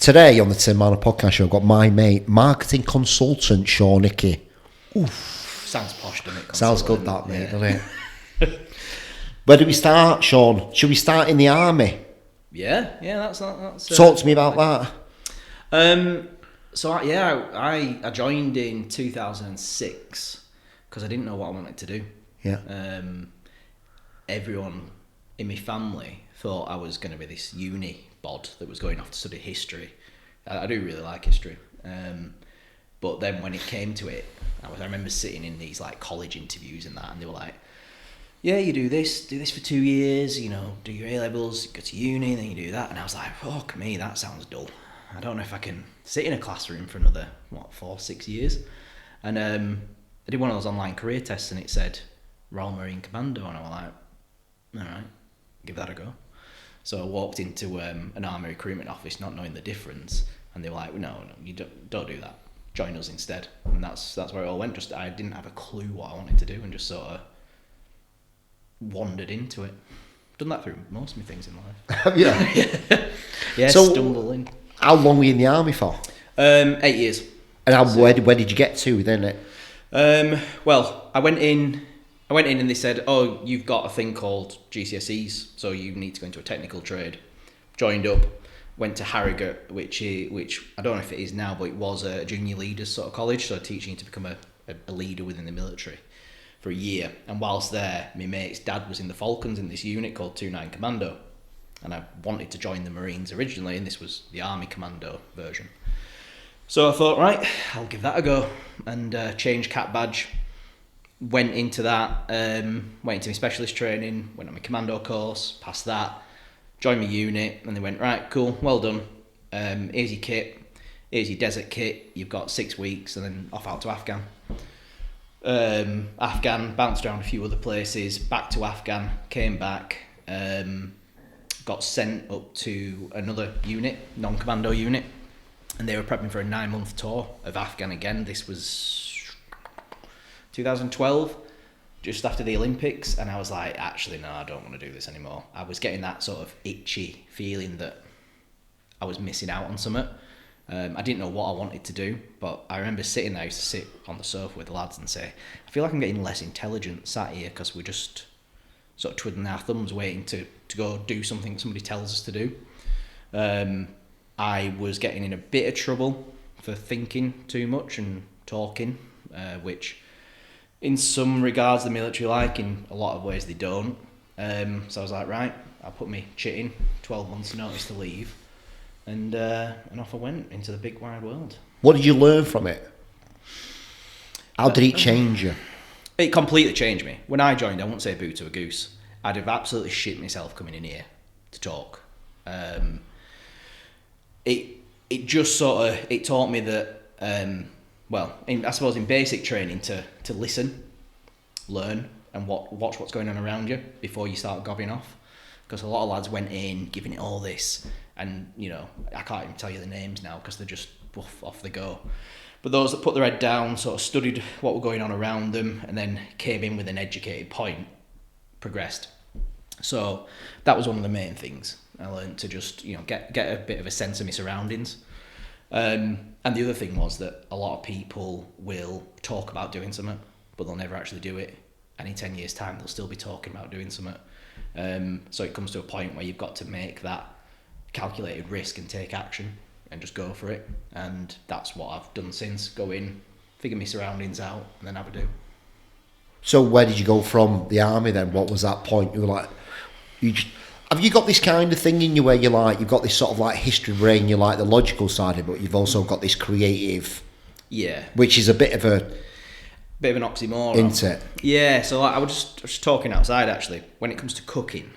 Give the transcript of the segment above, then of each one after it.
Today on the Tim Marner podcast show, I've got my mate, marketing consultant Sean Hickey. Oof, sounds posh, doesn't it? Sounds good, that, mate, doesn't it? Where do we start, Sean? Should we start in the army? Yeah, that's Talk to me about that. I joined in 2006 because I didn't know what I wanted to do. Yeah. Everyone in my family thought I was going to be this uni bod that was going off to study history. I do really like history. But then when it came to it, I remember sitting in these like college interviews and they were like, yeah, you do this for 2 years, you know, do your A-levels, go to uni, then you do that. And I was like, fuck me, that sounds dull. I don't know if I can sit in a classroom for another, 4-6 years. And I did one of those online career tests and it said Royal Marine Commando, and I was like, all right, give that a go. So I walked into an army recruitment office not knowing the difference, and they were like, no, you don't do that. Join us instead. And that's where it all went. Just I didn't have a clue what I wanted to do and just sort of wandered into it. Done that through most of my things in life. Yeah, so, stumble in. How long were you in the army for? 8 years. And where did you get to then? Well, I went in and they said, oh, you've got a thing called GCSEs, so you need to go into a technical trade. Joined up, went to Harrogate, which I don't know if it is now, but it was a junior leaders sort of college, so teaching you to become a leader within the military for a year. And whilst there, my mate's dad was in the Falcons in this unit called 29 Commando. And I wanted to join the Marines originally, and this was the Army Commando version. So I thought, right, I'll give that a go, and changed cat badge. Went into that, went into my specialist training, went on my commando course, passed that, joined my unit, and they went, right, cool, well done. Here's your kit, here's your desert kit, you've got 6 weeks, and then off out to Afghan. Afghan, bounced around a few other places, back to Afghan, came back, got sent up to another unit, non-commando unit, and they were prepping for a 9-month tour of Afghan again. This was 2012, just after the Olympics, and I was like, actually, no, I don't want to do this anymore. I was getting that sort of itchy feeling that I was missing out on something. I didn't know what I wanted to do, but I remember sitting there, I used to sit on the sofa with the lads and say, I feel like I'm getting less intelligent sat here because we're just sort of twiddling our thumbs waiting to go do something somebody tells us to do. I was getting in a bit of trouble for thinking too much and talking, which in some regards the military like, in a lot of ways they don't. So I was like, right, I'll put me chit in, 12 months notice to leave, and off I went into the big wide world. What did you learn from it? How did it change you? It completely changed me. When I joined, I wouldn't say boo to a goose. I'd have absolutely shit myself coming in here to talk. It just sort of, it taught me that, I suppose in basic training to listen, learn, and watch what's going on around you before you start gobbing off. Because a lot of lads went in giving it all this, and you know, I can't even tell you the names now because they're just off they go. But those that put their head down, sort of studied what were going on around them, and then came in with an educated point, progressed. So that was one of the main things I learned, to just, you know, get a bit of a sense of my surroundings. And the other thing was that a lot of people will talk about doing something, but they'll never actually do it. And in 10 years' time, they'll still be talking about doing something. So it comes to a point where you've got to make that calculated risk and take action and just go for it. And that's what I've done since. Go in, figure my surroundings out, and then have a do. So where did you go from the army then? What was that point? You were like, have you got this kind of thing in you where you're like, you've got this sort of like history brain, you like the logical side of it, but you've also got this creative, which is a bit of an oxymoron, isn't it? Yeah. So I was just talking outside actually. When it comes to cooking,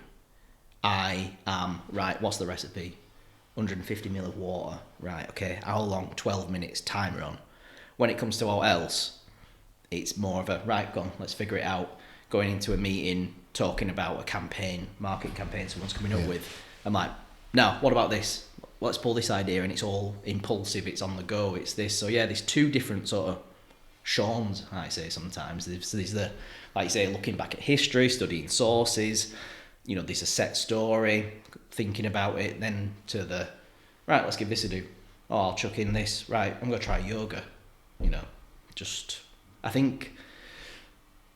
I am right. What's the recipe? 150 ml of water. Right. Okay. How long? 12 minutes. Timer on. When it comes to all else, it's more of a right. Go on. Let's figure it out. Going into a meeting, talking about a campaign, marketing campaign someone's coming up with. I'm like, no, what about this? Let's pull this idea, and it's all impulsive, it's on the go, it's this. So yeah, there's two different sort of Sean's, I say sometimes. There's the, like you say, looking back at history, studying sources, you know, there's a set story, thinking about it, then to the, right, let's give this a do. oh, I'll chuck in this, right, I'm going to try yoga, you know, just, I think...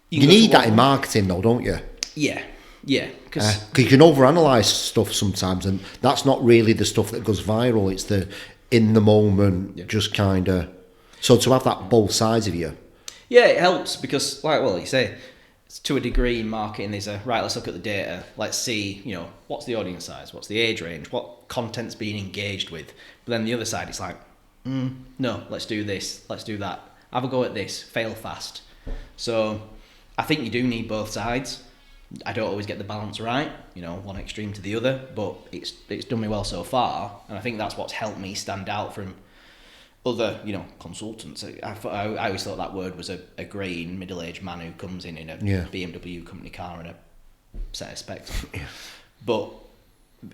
You need that in marketing though, don't you? Yeah, because you can overanalyze stuff sometimes, and that's not really the stuff that goes viral. It's the in the moment, just kind of. So to have that both sides of you. Yeah, it helps because, like, well, you say, it's to a degree in marketing, there's a, right, let's look at the data, let's see, you know, what's the audience size, what's the age range, what content's being engaged with. But then the other side, it's like, no, let's do this, let's do that, have a go at this, fail fast. So I think you do need both sides. I don't always get the balance right, you know, one extreme to the other, but it's done me well so far, and I think that's what's helped me stand out from other, you know, consultants. I always thought that word was a greying middle-aged man who comes in a BMW company car and a set of specs. Yeah. But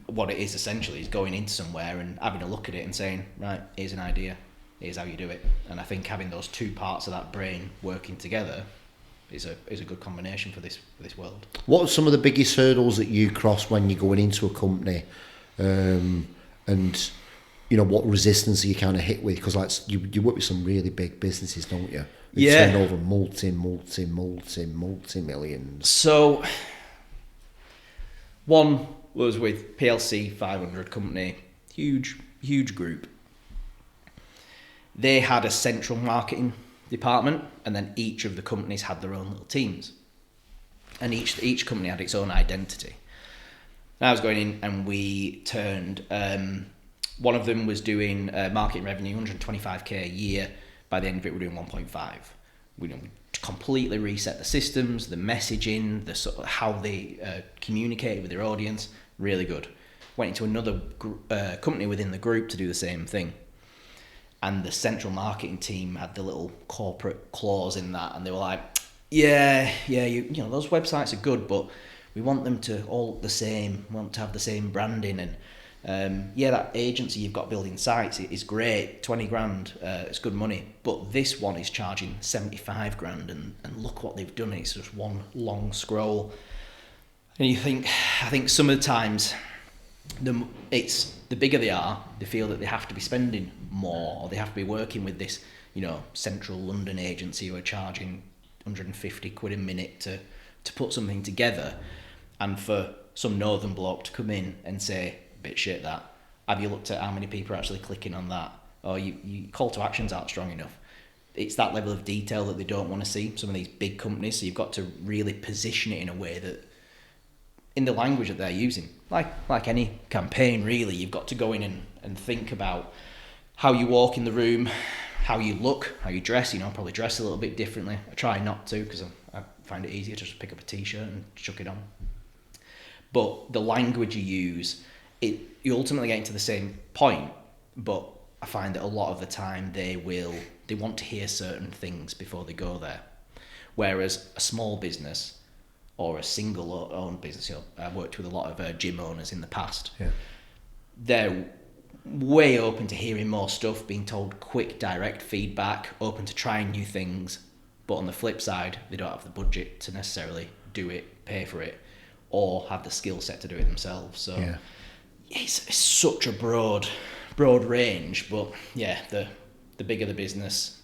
what it is essentially is going into somewhere and having a look at it and saying, right, here's an idea, here's how you do it. And I think having those two parts of that brain working together is a good combination for this world. What are some of the biggest hurdles that you cross when you're going into a company, and you know what resistance are you kind of hit with? Because like you work with some really big businesses, don't you? They turn over multi millions. So one was with PLC 500 company, huge group. They had a central marketing department, and then each of the companies had their own little teams, and each company had its own identity. And I was going in, and we turned. One of them was doing marketing revenue, 125k a year. By the end of it, we're doing 1.5. We completely reset the systems, the messaging, the sort of how they communicated with their audience. Really good. Went into another company within the group to do the same thing. And the central marketing team had the little corporate clause in that, and they were like, yeah, you know, those websites are good, but we want them to all look the same, we want to have the same branding, and that agency you've got building sites is great, 20 grand, it's good money, but this one is charging 75 grand, and look what they've done, it's just one long scroll. And you think, I think some of the times, the bigger they are, they feel that they have to be spending more, or they have to be working with this, you know, central London agency who are charging 150 quid a minute to put something together. And for some northern bloke to come in and say, bit shit that, have you looked at how many people are actually clicking on that? Or you call to actions aren't strong enough. It's that level of detail that they don't want to see, some of these big companies, so you've got to really position it in a way that, in the language that they're using, like any campaign really, you've got to go in and think about how you walk in the room, how you look, how you dress. You know, probably dress a little bit differently. I try not to, because I find it easier to just pick up a t-shirt and chuck it on. But the language you use, you ultimately get into the same point, but I find that a lot of the time they want to hear certain things before they go there. Whereas a small business or a single owned business, you know, I've worked with a lot of gym owners in the past. Yeah. They're way open to hearing more stuff, being told quick, direct feedback, open to trying new things. But on the flip side, they don't have the budget to necessarily do it, pay for it, or have the skill set to do it themselves. So it's such a broad range. But yeah, the bigger the business,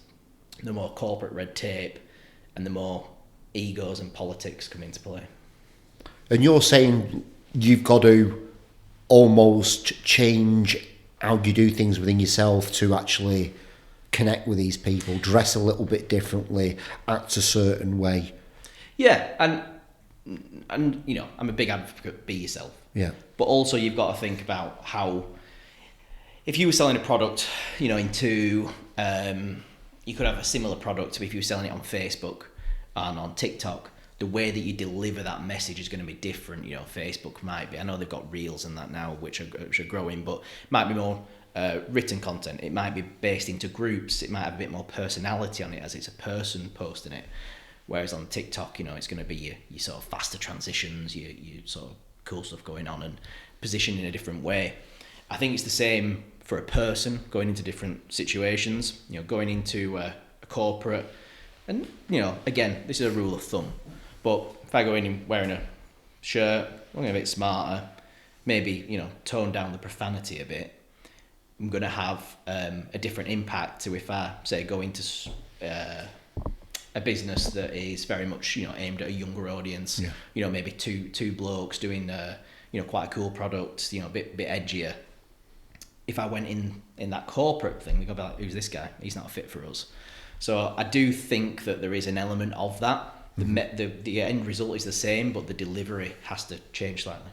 the more corporate red tape, and the more egos and politics come into play. And you're saying you've got to almost change how you do things within yourself to actually connect with these people, dress a little bit differently, act a certain way. Yeah, and you know, I'm a big advocate, be yourself. Yeah. But also you've got to think about how, if you were selling a product, you know, you could have a similar product to if you were selling it on Facebook and on TikTok. The way that you deliver that message is going to be different. You know, Facebook might be, I know they've got reels and that now, which are growing, but it might be more written content. It might be based into groups. It might have a bit more personality on it as it's a person posting it. Whereas on TikTok, you know, it's going to be your sort of faster transitions, your sort of cool stuff going on and positioned in a different way. I think it's the same for a person going into different situations, you know, going into a corporate. And, you know, again, this is a rule of thumb. But if I go in and wearing a shirt, I'm a bit smarter, maybe, you know, tone down the profanity a bit. I'm going to have a different impact to if I say go into a business that is very much aimed at a younger audience. Maybe two blokes doing quite a cool product, a bit edgier. If I went in that corporate thing, they'd go like, who's this guy? He's not a fit for us. So I do think that there is an element of that. The end result is the same, but the delivery has to change slightly.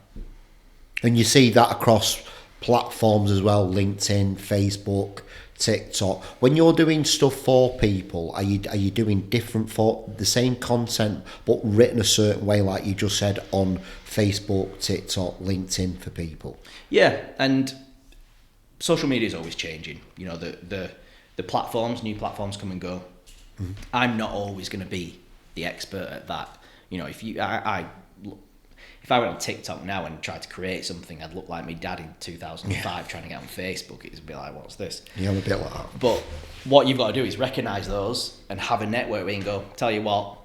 And you see that across platforms as well, LinkedIn, Facebook, TikTok. When you're doing stuff for people, are you doing different for the same content but written a certain way, like you just said, on Facebook, TikTok, LinkedIn for people? Yeah, and social media is always changing. The platforms, new platforms come and go. I'm not always going to be the expert at that. If I went on TikTok now and tried to create something, I'd look like my dad in 2005 trying to get on Facebook. It'd be like, what's this? Yeah, I'm a bit like that. But what you've got to do is recognise those and have a network where you can go, tell you what,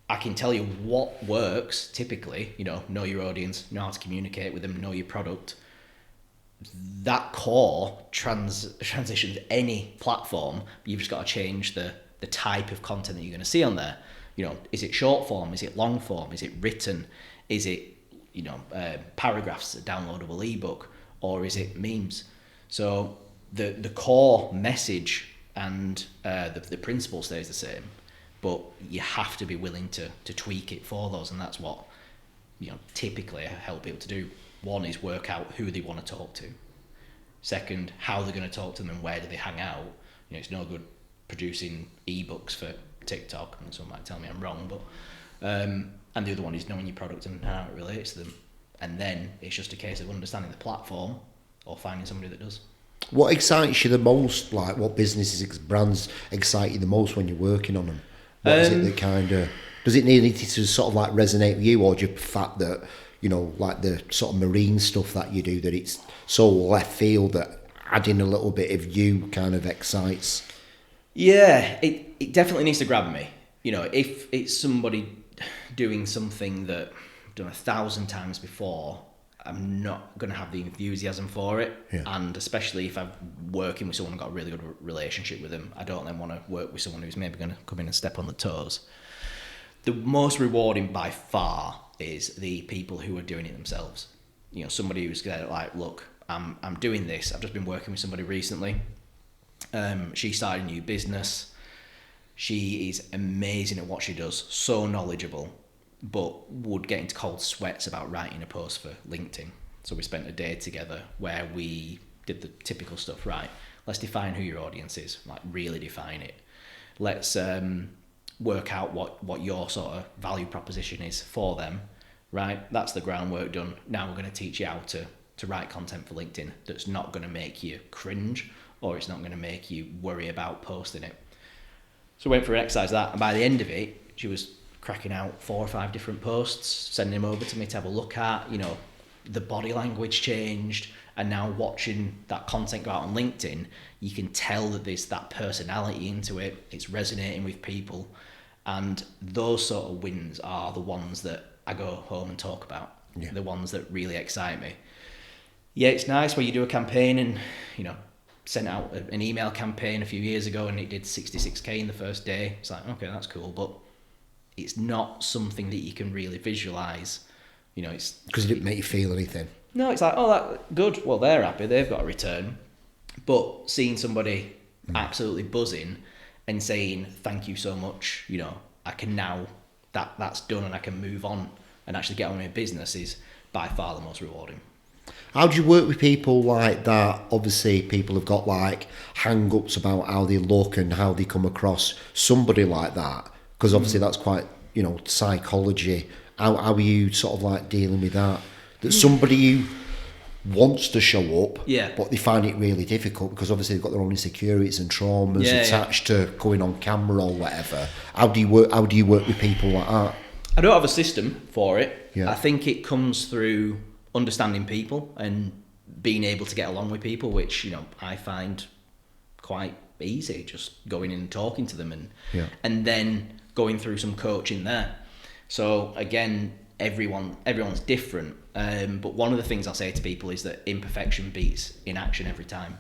I can tell you what works typically, know your audience, know how to communicate with them, know your product. That core transitions any platform. You've just got to change the type of content that you're going to see on there. Is it short form? Is it long form? Is it written? Is it, paragraphs, a downloadable ebook, or is it memes? So the core message and the principle stays the same, but you have to be willing to tweak it for those, and that's what typically I help people to do. One is work out who they want to talk to. Second, how they're going to talk to them and where do they hang out. It's no good producing ebooks for TikTok, and someone might tell me I'm wrong, but and the other one is knowing your product and how it relates to them. And then it's just a case of understanding the platform or finding somebody that does. What excites you the most? Like, what businesses, brands excite you the most when you're working on them? What is it that kind of... Does it need to sort of like resonate with you, or do you fact that, like the sort of marine stuff that you do, that it's so left field that adding a little bit of you kind of excites? Yeah, it definitely needs to grab me. If it's somebody doing something that I've done 1,000 times before, I'm not going to have the enthusiasm for it. Yeah. And especially if I'm working with someone and got a really good relationship with them, I don't then want to work with someone who's maybe going to come in and step on the toes. The most rewarding by far is the people who are doing it themselves. Somebody who's like, look, I'm doing this. I've just been working with somebody recently. She started a new business. She is amazing at what she does, so knowledgeable, but would get into cold sweats about writing a post for LinkedIn. So we spent a day together where we did the typical stuff, right? Let's define who your audience is, like really define it. Let's work out what your sort of value proposition is for them, right? That's the groundwork done. Now we're going to teach you how to write content for LinkedIn that's not going to make you cringe, or it's not going to make you worry about posting it. So we went for an exercise that, and by the end of it, she was cracking out 4 or 5 different posts, sending them over to me to have a look at. The body language changed, and now watching that content go out on LinkedIn, you can tell that there's that personality into it. It's resonating with people, and those sort of wins are the ones that I go home and talk about. Yeah. The ones that really excite me. Yeah, it's nice where you do a campaign and, sent out an email campaign a few years ago and it did 66k in the first day. It's like, okay, that's cool, but it's not something that you can really visualize. It's because it didn't make you feel anything. No, it's like, oh, that good. Well, they're happy, they've got a return. But seeing somebody absolutely buzzing and saying thank you so much, I can now that's done and I can move on and actually get on with my business is by far the most rewarding. How do you work with people like that? Obviously, people have got like hang-ups about how they look and how they come across. Somebody like that, because obviously that's quite, psychology. How are you sort of like dealing with that? That somebody who wants to show up, but they find it really difficult because obviously they've got their own insecurities and traumas attached to going on camera or whatever. How do you work with people like that? I don't have a system for it. Yeah. I think it comes through understanding people and being able to get along with people, which I find quite easy, just going in and talking to them and then going through some coaching there. So again, everyone's different, but one of the things I'll say to people is that imperfection beats inaction every time.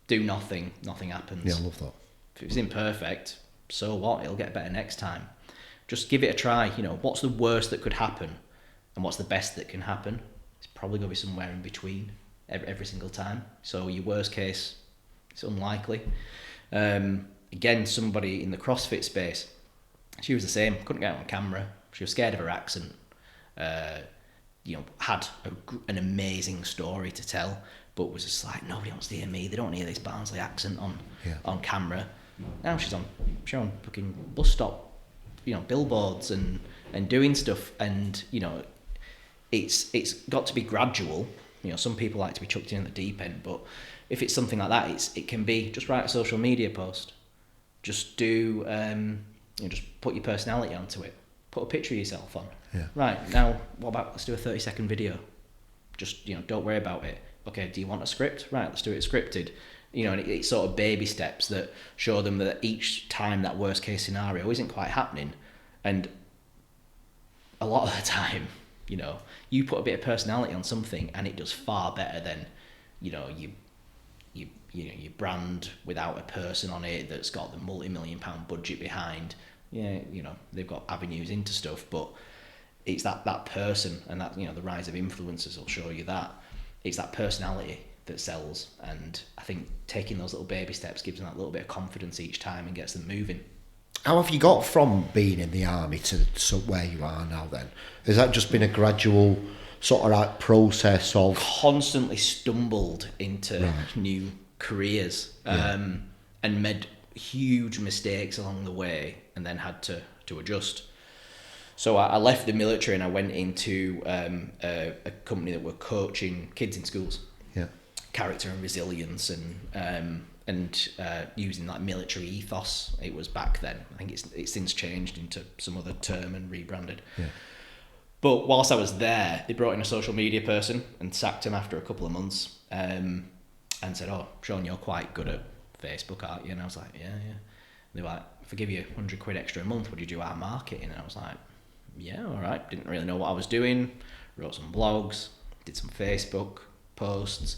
do nothing happens. Yeah, I love that. If it was imperfect, so what? It'll get better next time. Just give it a try. You know, what's the worst that could happen, and what's the best that can happen? It's probably going to be somewhere in between every single time. So your worst case, it's unlikely. Again, somebody in the CrossFit space, she was the same. Couldn't get on camera. She was scared of her accent. You know, had an amazing story to tell, but was just like, nobody wants to hear me. They don't hear this Barnsley accent on camera. Now she's on fucking bus stop, you know, billboards and doing stuff. And you know, it's got to be gradual. You know, some people like to be chucked in at the deep end, but if it's something like that, it can be just write a social media post. Just do, you know, just put your personality onto it. Put a picture of yourself on. Yeah. Right, now, what about, let's do a 30-second video. Just, you know, don't worry about it. Okay, do you want a script? Right, let's do it scripted. You know, and it's sort of baby steps that show them that each time that worst case scenario isn't quite happening. And a lot of the time, you know, you put a bit of personality on something and it does far better than, you know, you brand without a person on it that's got the multi-million-pound budget behind. Yeah, you know, they've got avenues into stuff, but it's that person, and that, you know, the rise of influencers will show you that. It's that personality that sells, and I think taking those little baby steps gives them that little bit of confidence each time and gets them moving. How have you got from being in the army to where you are now then? Has that just been a gradual sort of like process of... Constantly stumbled into new careers, and made huge mistakes along the way, and then had to adjust. So I left the military and I went into a company that were coaching kids in schools, character and resilience, and using that military ethos. It was back then. I think it's since changed into some other term and rebranded. Yeah. But whilst I was there, they brought in a social media person and sacked him after a couple of months, and said, "Oh, Sean, you're quite good at Facebook, aren't you?" And I was like, yeah. They were like, "If I give you £100 extra a month, would you do our marketing?" And I was like, yeah, all right. Didn't really know what I was doing. Wrote some blogs, did some Facebook posts.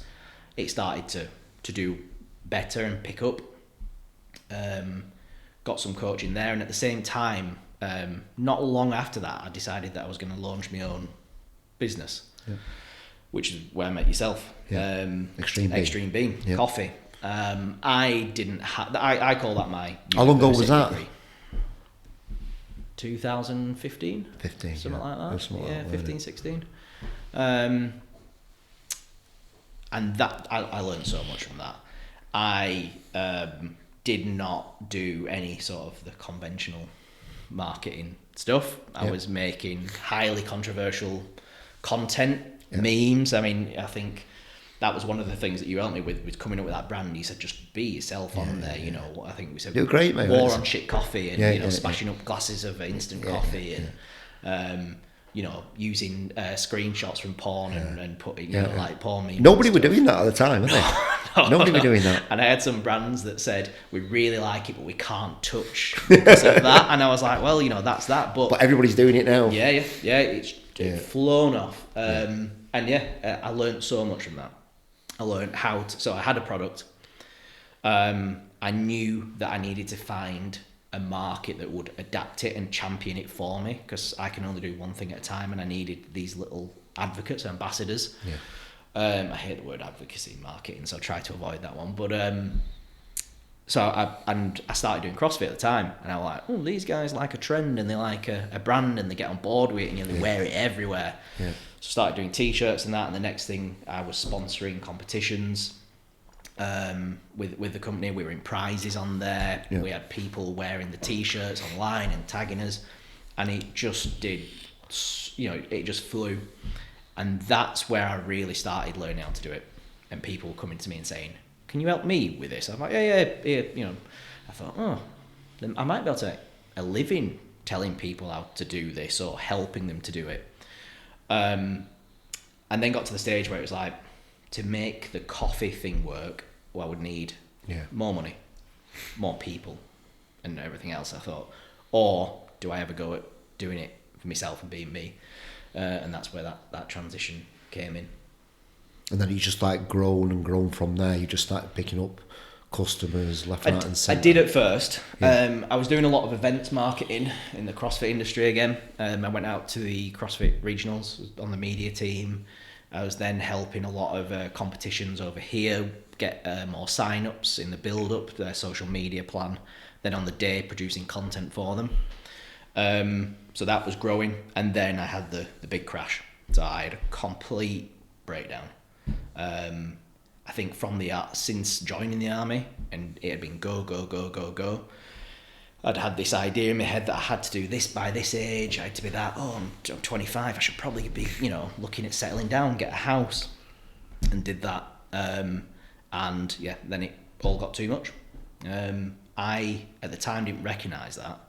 It started to do better and pick up. Got some coaching there, and at the same time, not long after that, I decided that I was going to launch my own business, which is where I met yourself. Extreme Bean Coffee. I didn't have. I call that my. How long ago was that? Degree. 2015. 15. Something like that. Yeah, 15, 16. And that I learned so much from that. I did not do any sort of the conventional marketing stuff. I was making highly controversial content, memes. I mean, I think that was one of the things that you helped me with coming up with that brand. You said, just be yourself on there. You know, I think we said, you're great, mate. War on shit coffee, and smashing up glasses of instant coffee, and you know, using screenshots from porn and putting, you know, like porn memes. Nobody were doing that at the time, were they? Nobody were doing that. And I had some brands that said, we really like it, but we can't touch because of that. And I was like, well, you know, that's that. But everybody's doing it now. It's flown off. And I learned so much from that. I learned how to, so I had a product. I knew that I needed to find a market that would adapt it and champion it for me, because I can only do one thing at a time, and I needed these little advocates, ambassadors. I hate the word advocacy in marketing, so I try to avoid that one. But so I started doing CrossFit at the time, and I was like, oh, these guys like a trend, and they like a brand, and they get on board with it, and you know, they wear it everywhere. So started doing t-shirts and that, and the next thing I was sponsoring competitions. With the company, we were in prizes on there. We had people wearing the t-shirts online and tagging us, and it just did, you know, it just flew. And that's where I really started learning how to do it, and people coming to me and saying, can you help me with this? I'm like, yeah, you know. I thought, oh, then I might be able to make a living telling people how to do this or helping them to do it. And then got to the stage where it was like, to make the coffee thing work, well, I would need more money, more people, and everything else. I thought, or do I ever go at doing it for myself and being me? And that's where that transition came in. And then you just like grown and grown from there. You just started picking up customers left, right, and I centre. did at first. Yeah. I was doing a lot of events marketing in the CrossFit industry again. I went out to the CrossFit regionals, was on the media team. I was then helping a lot of competitions over here, get more sign-ups in the build-up, their social media plan. Then on the day, producing content for them. So that was growing. And then I had the big crash. So I had a complete breakdown. I think from since joining the army, and it had been go, I'd had this idea in my head that I had to do this by this age. I had to be that. I'm 25. I should probably be, looking at settling down, get a house, and did that. And yeah, then it all got too much. I at the time didn't recognise that.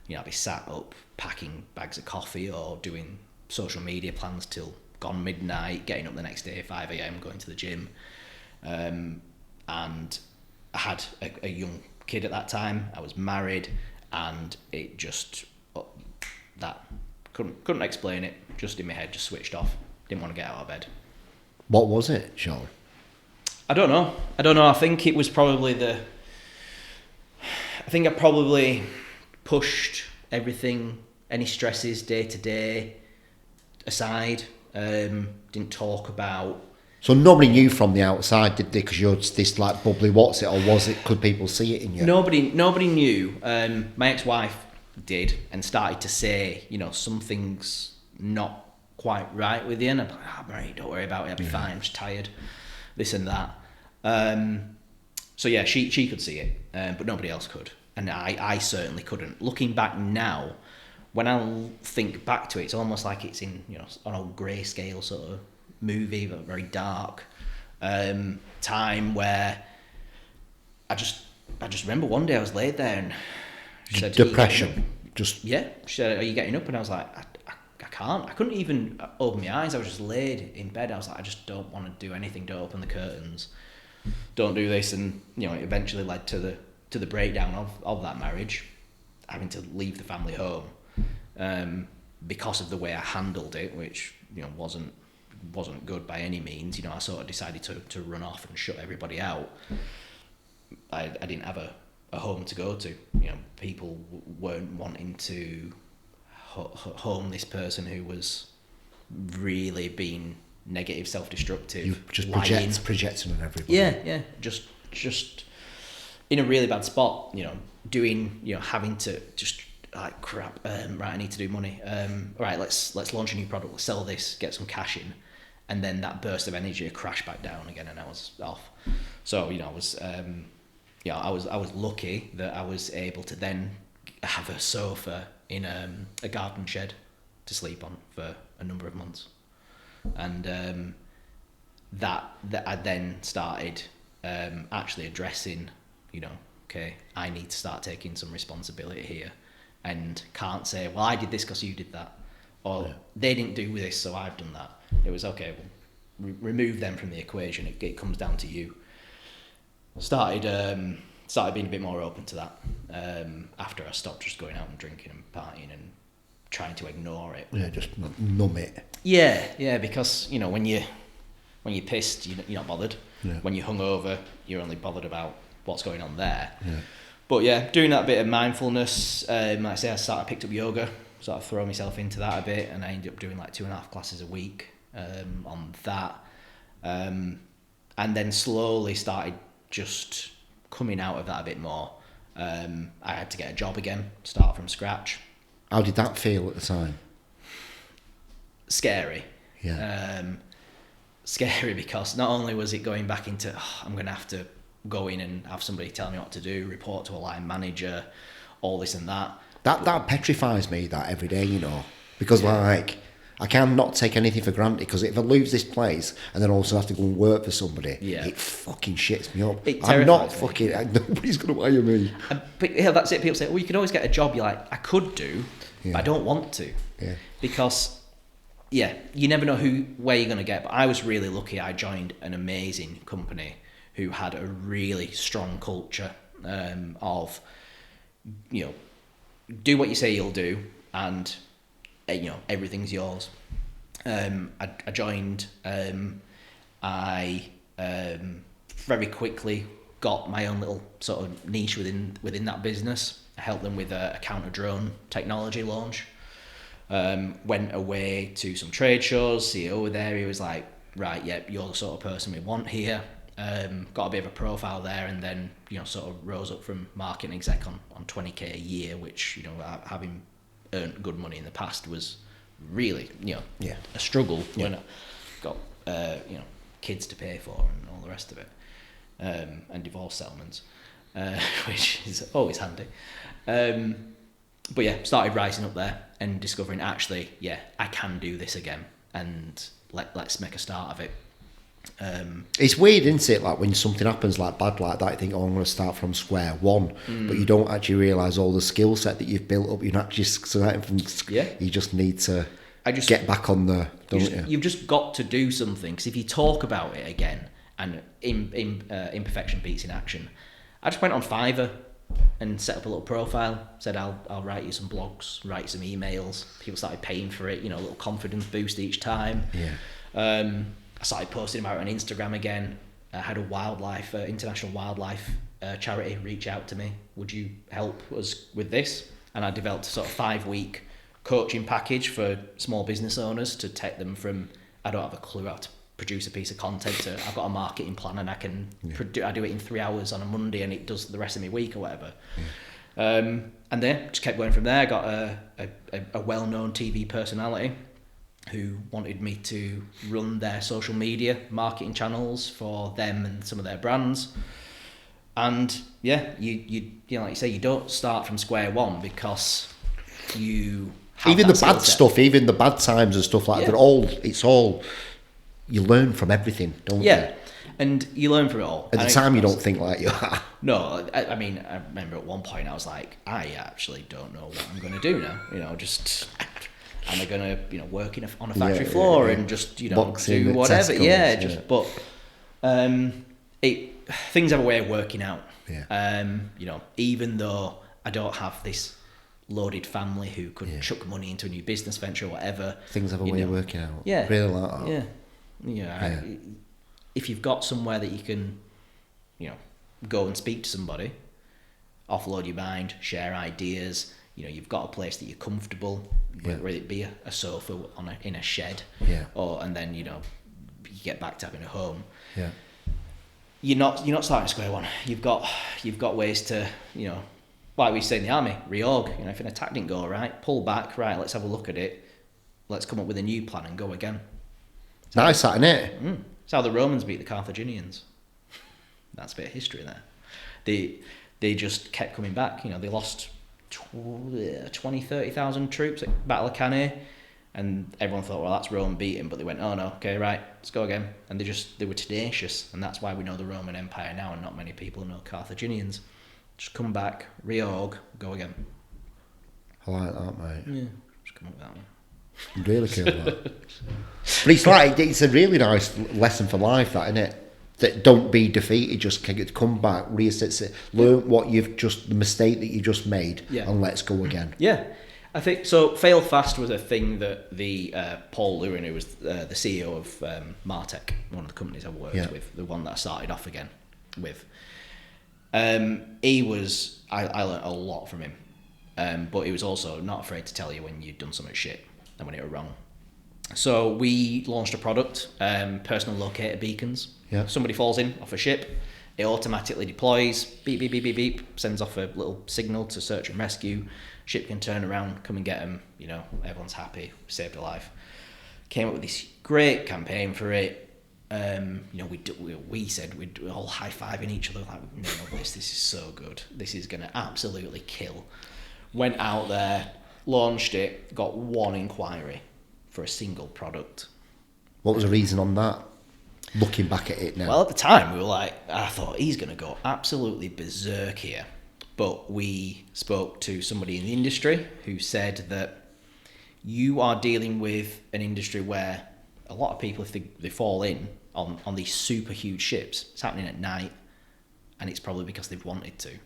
I'd be sat up packing bags of coffee or doing social media plans till gone midnight, getting up the next day 5 a.m, going to the gym. And I had a young kid at that time. I was married, and it just that couldn't explain it. Just in my head, just switched off. Didn't want to get out of bed. What was it, Sean? I don't know. I think it was probably I think I probably pushed everything, any stresses day to day aside. Didn't talk about. So nobody knew from the outside, did they? Because you're this like bubbly what's it, or was it? Could people see it in you? Nobody knew. My ex-wife did, and started to say, something's not quite right with you. And I'm like, mate, don't worry about it. I'll be fine. I'm just tired. This and that. So yeah, she could see it, but nobody else could, and I certainly couldn't. Looking back now, when I think back to it, it's almost like it's in on a grayscale sort of movie, but very dark time where I just remember one day I was laid there and she said, depression. She said, "Are you getting up?" And I was like, I can't. I couldn't even open my eyes. I was just laid in bed. I was like, I just don't want to do anything. Don't open the curtains. Don't do this. And it eventually led to the breakdown of that marriage, having to leave the family home because of the way I handled it, which wasn't good by any means. I sort of decided to run off and shut everybody out. I didn't have a home to go to. People weren't wanting to home this person who was really being negative, self-destructive. You just projecting on everybody. Yeah, just in a really bad spot. Doing having to just like crap. Right, I need to do money. Right, let's launch a new product. Let's sell this, get some cash in. And then that burst of energy crashed back down again, and I was off. So I was lucky that I was able to then have a sofa in a garden shed to sleep on for a number of months, and that I then started actually addressing. Okay, I need to start taking some responsibility here, and can't say, well, I did this because you did that, or they didn't do this, so I've done that. It was okay. Well, remove them from the equation. It comes down to you. Started being a bit more open to that after I stopped just going out and drinking and partying and trying to ignore it. Yeah, just numb it. Yeah, because when you're pissed, you're not bothered. Yeah. When you're hungover, you're only bothered about what's going on there. Yeah. But yeah, doing that bit of mindfulness. Like I say, I picked up yoga, sort of throw myself into that a bit, and I ended up doing like 2.5 classes a week on that, and then slowly started just coming out of that a bit more. I had to get a job again, start from scratch. How did that feel at the time? Scary. Yeah. Scary because not only was it going back into, I'm going to have to go in and have somebody tell me what to do, report to a line manager, all this and that. That petrifies me, that every day, because like I cannot take anything for granted, because if I lose this place and then also have to go and work for somebody, it fucking shits me up. I'm not fucking, nobody's going to hire me. But yeah, that's it. People say, well, you can always get a job. You're like, I could do, but I don't want to. Yeah. Because, you never know where you're going to get. But I was really lucky. I joined an amazing company who had a really strong culture of, do what you say you'll do, and everything's yours. I joined I very quickly got my own little sort of niche within that business. I helped them with a counter drone technology launch. Went away to some trade shows. CEO there, he was like, right, yep, you're the sort of person we want here. Got a bit of a profile there, and then sort of rose up from marketing exec on 20k a year, which having earned good money in the past was really a struggle when I got kids to pay for and all the rest of it, and divorce settlements, which is always handy. But yeah, started rising up there and discovering actually, I can do this again, and let's make a start of it. It's weird, isn't it? Like when something happens like bad like that, you think, I'm going to start from square one, but you don't actually realise all the skill set that you've built up. You're not just starting from. You just need to get back on the. You've just got to do something, because if you talk about it again, and imperfection beats in action. I just went on Fiverr and set up a little profile. Said I'll write you some blogs, write you some emails. People started paying for it. A little confidence boost each time. I started posting about it on Instagram again. I had a international wildlife charity reach out to me. Would you help us with this? And I developed a sort of 5-week coaching package for small business owners to take them from, I don't have a clue how to produce a piece of content, to I've got a marketing plan and I can I do it in 3 hours on a Monday and it does the rest of my week or whatever. And then just kept going from there. I got a well-known TV personality who wanted me to run their social media marketing channels for them and some of their brands. And you like you say, you don't start from square one, because you have even the bad stuff, even the bad times and stuff like that. It's all you learn from everything, don't you? And you learn from it all. At the time, you don't think like you are. No, I mean, I remember at one point I was like, I actually don't know what I'm going to do now. Just. Am I going to, work on a factory floor and just, boxing do whatever? Tesco's, But things have a way of working out. Even though I don't have this loaded family who could chuck money into a new business venture or whatever. Things have a way of working out. Yeah. Really like that. Yeah. If you've got somewhere that you can, go and speak to somebody, offload your mind, share ideas. You've got a place that you're comfortable, whether it be a sofa in a shed, and then you get back to having a home. You're not starting at square one. You've got ways to like we say in the army, reorg. If an attack didn't go right, pull back. Right, let's have a look at it. Let's come up with a new plan and go again. Nice, that, isn't it? It's how the Romans beat the Carthaginians. That's a bit of history there. They just kept coming back. They lost 30,000 troops at Battle of Cannae, and everyone thought, well, that's Rome beaten, but they went, oh no, okay, right, let's go again. And they were tenacious, and that's why we know the Roman Empire now, and not many people know Carthaginians. Just come back, reorg, go again. I like that, mate. Yeah, just come up with that one. Really cool, that. But it's a really nice lesson for life, that, isn't it? That don't be defeated, just come back, reassess it, learn the mistake that you just made, and let's go again. Yeah, I think so. Fail fast was a thing that the Paul Lewin, who was the CEO of Martech, one of the companies I worked with, the one that I started off again with. He was, I learned a lot from him, but he was also not afraid to tell you when you'd done something shit and when it were wrong. So we launched a product, personal locator beacons. Somebody falls in off a ship, it automatically deploys, beep, beep, beep, beep, beep, sends off a little signal to search and rescue. Ship can turn around, come and get them, everyone's happy, saved a life. Came up with this great campaign for it. We said we'd all high-fiving each other, like, we know this is so good. This is going to absolutely kill. Went out there, launched it, got one inquiry for a single product. What was the reason on that? Looking back at it now. Well, at the time, we were like, I thought he's going to go absolutely berserk here. But we spoke to somebody in the industry who said that you are dealing with an industry where a lot of people, if they fall in on these super huge ships, it's happening at night, and it's probably because they've wanted to.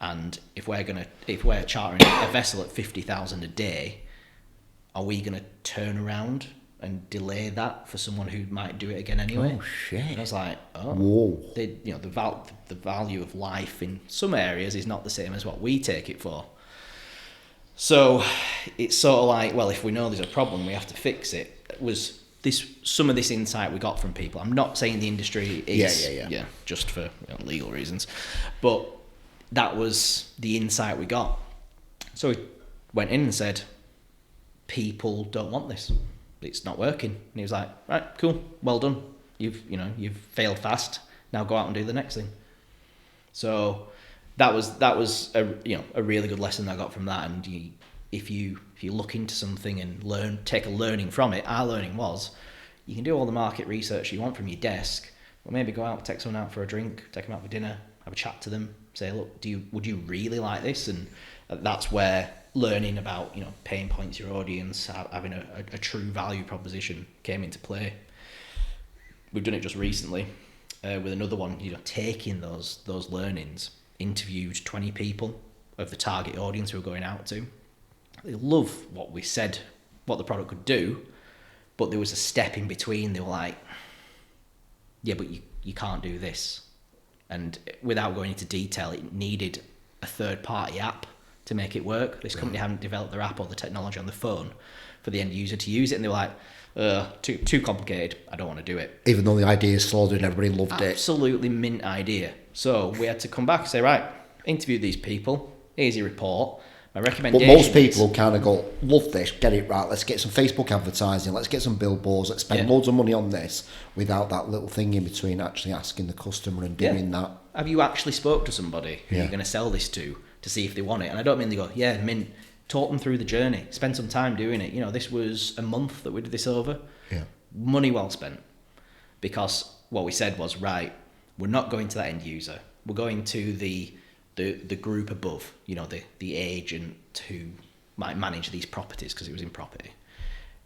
And if we're chartering a vessel at 50,000 a day, are we going to turn around and delay that for someone who might do it again anyway. Oh shit! And I was like, oh, whoa. The value of life in some areas is not the same as what we take it for. So it's sort of like, well, if we know there's a problem, we have to fix it. Was this some of this insight we got from people? I'm not saying the industry is just for legal reasons, but that was the insight we got. So we went in and said, people don't want this. It's not working. And he was like, right, cool, well done. You've failed fast. Now go out and do the next thing. So that was a really good lesson that I got from that. And if you look into something and take a learning from it, our learning was, you can do all the market research you want from your desk, but maybe go out, take someone out for a drink, take them out for dinner, have a chat to them, say, look, would you really like this? And that's where learning about pain points, your audience, having a true value proposition came into play. We've done it just recently with another one. Taking those learnings, interviewed 20 people of the target audience we were going out to. They love what we said, what the product could do, but there was a step in between. They were like, yeah, but you can't do this. And without going into detail, it needed a third-party app to make it work. This company hadn't developed their app or the technology on the phone for the end user to use it, and they were like, too complicated, I don't want to do it. Even though the idea is solid and everybody loved it. Absolutely mint idea. So we had to come back and say, right, interview these people, here's your report. My recommendation. But most people kind of go, love this, get it right, let's get some Facebook advertising, let's get some billboards, let's spend loads of money on this, without that little thing in between actually asking the customer and doing that. Have you actually spoke to somebody who you're going to sell this to see if they want it? And I don't mean they go, yeah, mint, talk them through the journey, spend some time doing it. This was a month that we did this over. Yeah. Money well spent. Because what we said was, right, we're not going to that end user. We're going to the group above, the agent who might manage these properties, because it was in property.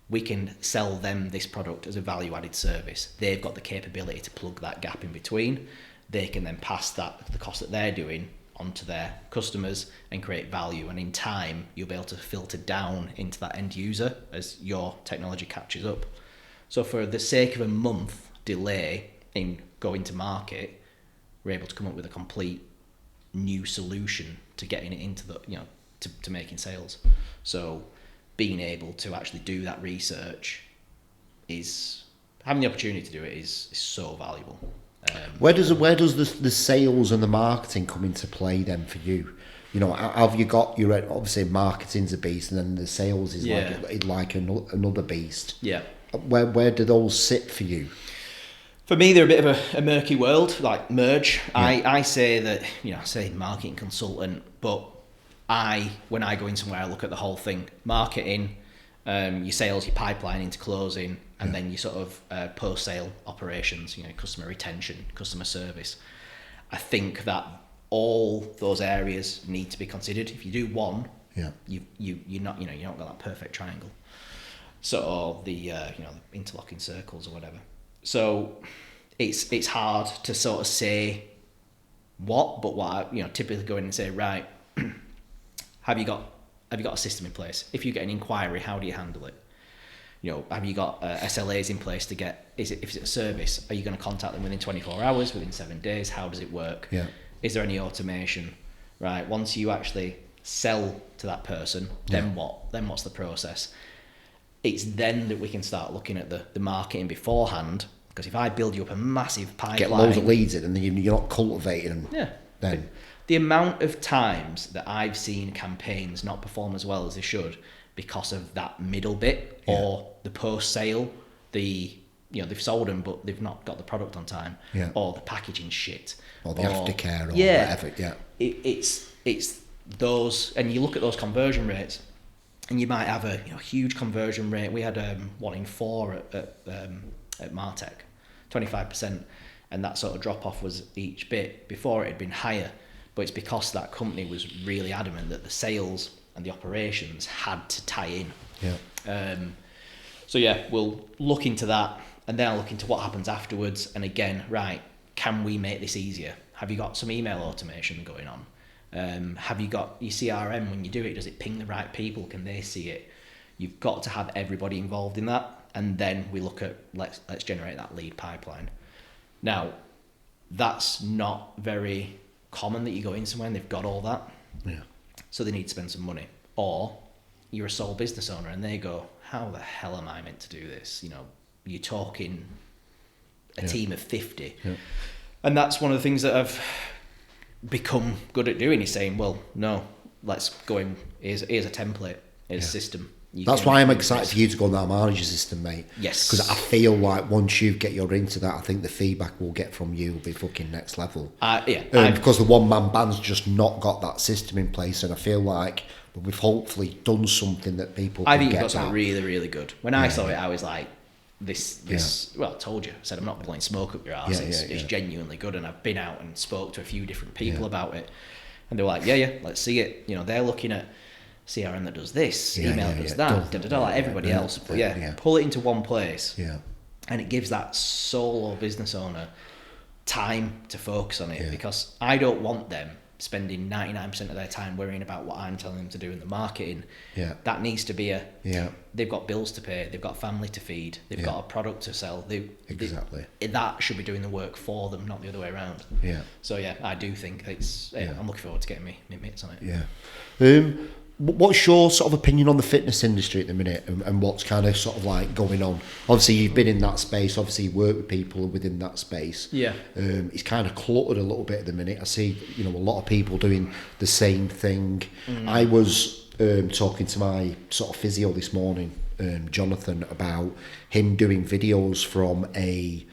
We can sell them this product as a value-added service. They've got the capability to plug that gap in between. They can then pass the cost that they're doing onto their customers and create value. And in time, you'll be able to filter down into that end user as your technology catches up. So for the sake of a month delay in going to market, we're able to come up with a complete new solution to getting it into the to making sales. So being able to actually do that research is, having the opportunity to do it is so valuable. Where does the sales and the marketing come into play then for you? Have you got your, obviously marketing's a beast, and then the sales is like another beast. Yeah. Where do those sit for you? For me, they're a bit of a murky world, like merge. Yeah. I say that, I say marketing consultant, but when I go in somewhere, I look at the whole thing. Marketing, your sales, your pipeline into closing, and then your sort of post-sale operations, customer retention, customer service. I think that all those areas need to be considered. If you do one, you're not got that perfect triangle. So the interlocking circles or whatever. So it's hard to sort of say what I typically go in and say, right, have you got a system in place? If you get an inquiry, how do you handle it? Have you got SLAs in place to get, if it's a service, are you going to contact them within 24 hours, within 7 days? How does it work? Yeah. Is there any automation? Right, once you actually sell to that person, then what? Then what's the process? It's then that we can start looking at the marketing beforehand, because if I build you up a massive pipeline... Get loads of leads in, and then you're not cultivating them. Yeah. Then. The amount of times that I've seen campaigns not perform as well as they should because of that middle bit, or the post-sale, they've sold them but they've not got the product on time, or the packaging shit, or the aftercare, or whatever. Yeah, it's those, and you look at those conversion rates, and you might have a huge conversion rate. We had 1 in 4 at Martech, 25%, and that sort of drop off was each bit. Before it had been higher, but it's because that company was really adamant that the sales and the operations had to tie in. Yeah. So we'll look into that, and then I'll look into what happens afterwards. And again, right, can we make this easier? Have you got some email automation going on? Have you got your CRM, when you do it, does it ping the right people? Can they see it? You've got to have everybody involved in that. and then we look at let's generate that lead pipeline. Now, that's not very common that you go in somewhere and they've got all that. Yeah. So they need to spend some money. Or you're a sole business owner and they go, how the hell am I meant to do this? You know, you're talking a team of 50. Yeah. And that's one of the things that I've become good at doing, is saying, well, no, let's go in, here's a template, here's a system. That's why I'm excited for you to go on that manager system, mate. Yes. Because I feel like once you get your into that, I think the feedback we'll get from you will be fucking next level. Because the one-man band's just not got that system in place, and I feel like we've hopefully done something that people can I think get you've got something really, really good. When I saw it, I was like, this well, I told you, I said, I'm not blowing smoke up your arse. It's genuinely good, and I've been out and spoke to a few different people about it, and they were like, let's see it. You know, they're looking at CRM that does this, email does that, like everybody else. But pull it into one place, and it gives that solo business owner time to focus on it, because I don't want them spending 99% of their time worrying about what I'm telling them to do in the marketing. That needs to be they've got bills to pay, they've got family to feed, they've got a product to sell. That should be doing the work for them, not the other way around. So I do think it's I'm looking forward to getting my mitts on it. What's your sort of opinion on the fitness industry at the minute, and what's kind of sort of like going on? Obviously, you've been in that space. Obviously, you work with people within that space. It's kind of cluttered a little bit at the minute. I see, a lot of people doing the same thing. I was talking to my sort of physio this morning, Jonathan, about him doing videos from a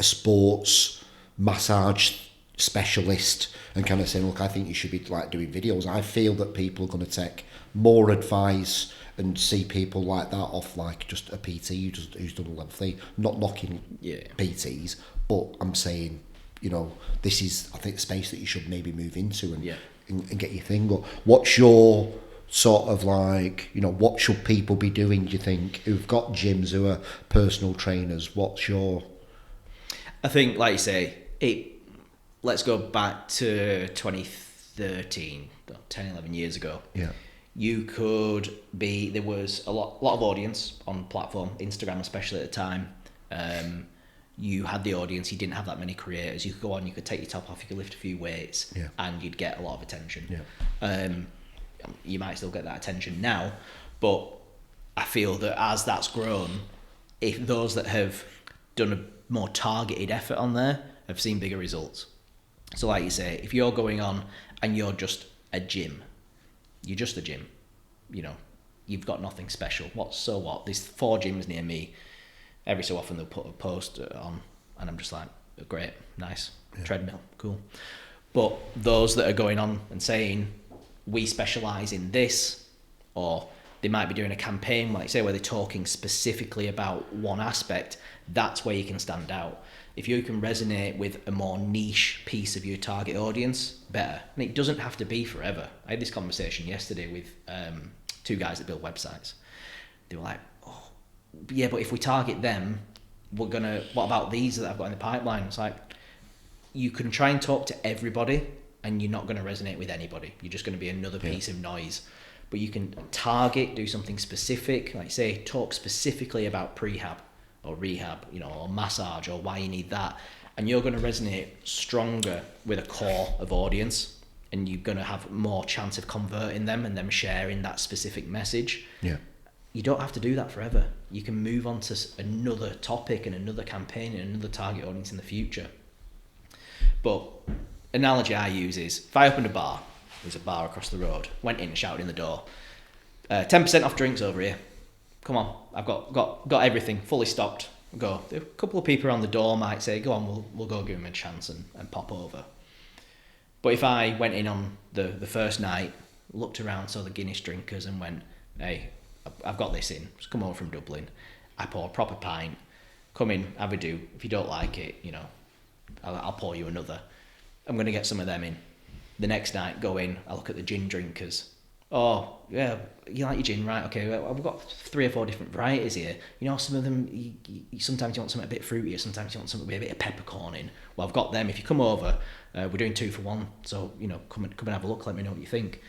sports massage specialist, and kind of saying, look, I think you should be like doing videos. I feel that people are going to take more advice and see people like that off like just a PT who's done a level 3. Not knocking PTs, but I'm saying, this is, I think, the space that you should maybe move into and get your thing. But what's your sort of like, what should people be doing, do you think, who've got gyms, who are personal trainers? What's your... I think, like you say, let's go back to 2013, 10, 11 years ago. You could be, there was a lot of audience on platform, Instagram especially at the time. You had the audience, you didn't have that many creators. You could go on, you could take your top off, you could lift a few weights, and you'd get a lot of attention. You might still get that attention now, but I feel that as that's grown, if those that have done a more targeted effort on there have seen bigger results. So like you say, if you're going on and you're just a gym, you're just a gym, you've got nothing special. So what? There's 4 gyms near me. Every so often they'll put a post on, and I'm just like, great, nice, treadmill, cool. But those that are going on and saying, we specialise in this, or they might be doing a campaign, like say, where they're talking specifically about one aspect, that's where you can stand out. If you can resonate with a more niche piece of your target audience, better. And it doesn't have to be forever. I had this conversation yesterday with 2 guys that build websites. They were like, oh, yeah, but if we target them, what about these that I've got in the pipeline? It's like, you can try and talk to everybody and you're not going to resonate with anybody. You're just going to be another piece of noise. But you can target, do something specific, like say, talk specifically about prehab or rehab, or massage, or why you need that, and you're going to resonate stronger with a core of audience, and you're going to have more chance of converting them and them sharing that specific message. You don't have to do that forever. You can move on to another topic and another campaign and another target audience in the future. But analogy I use is, if I opened a bar, there's a bar across the road, went in and shouted in the door, 10% off drinks over here. Come on, I've got everything fully stocked. Go. A couple of people around the door might say, go on, we'll go give them a chance and pop over. But if I went in on the first night, looked around, saw the Guinness drinkers and went, hey, I've got this in, just come over from Dublin, I pour a proper pint, come in, have a do, if you don't like it, I'll pour you another. I'm going to get some of them in. The next night, go in, I look at the gin drinkers. Oh, yeah, you like your gin, right? Okay, well, we've got 3 or 4 different varieties here. Some of them, sometimes you want something a bit fruitier, sometimes you want something with a bit of peppercorn in. Well, I've got them. If you come over, we're doing 2 for 1. So, come and have a look, let me know what you think.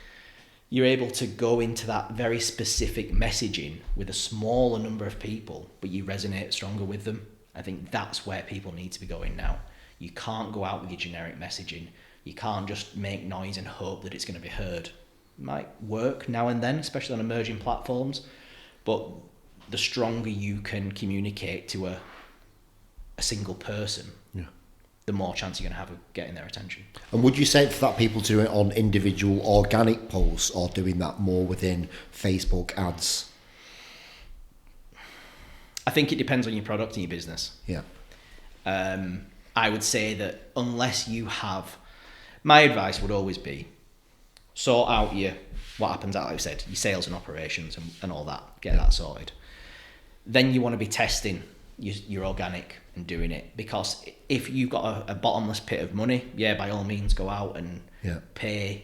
you're able to go into that very specific messaging with a smaller number of people, but you resonate stronger with them. I think that's where people need to be going now. You can't go out with your generic messaging. You can't just make noise and hope that it's going to be heard. It might work now and then, especially on emerging platforms, but the stronger you can communicate to a single person, the more chance you're going to have of getting their attention. And would you say for that people to do it on individual organic posts or doing that more within Facebook ads? I think it depends on your product and your business. Yeah. I would say that unless you have, my advice would always be sort out what happens out, like I said, your sales and operations and all that, get that sorted. Then you want to be testing your organic and doing it, because if you've got a bottomless pit of money, by all means go out and pay.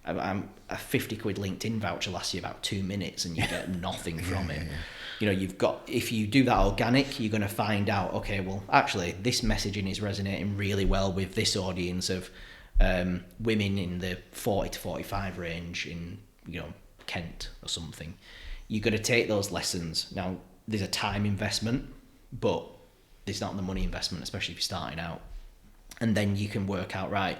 A 50 quid LinkedIn voucher lasts you about 2 minutes and you get nothing from it. You know, if you do that organic, you're going to find out, okay, well, actually this messaging is resonating really well with this audience of women in the 40 to 45 range in, Kent or something. You're going to take those lessons. Now, there's a time investment, but there's not the money investment, especially if you're starting out. And then you can work out, right,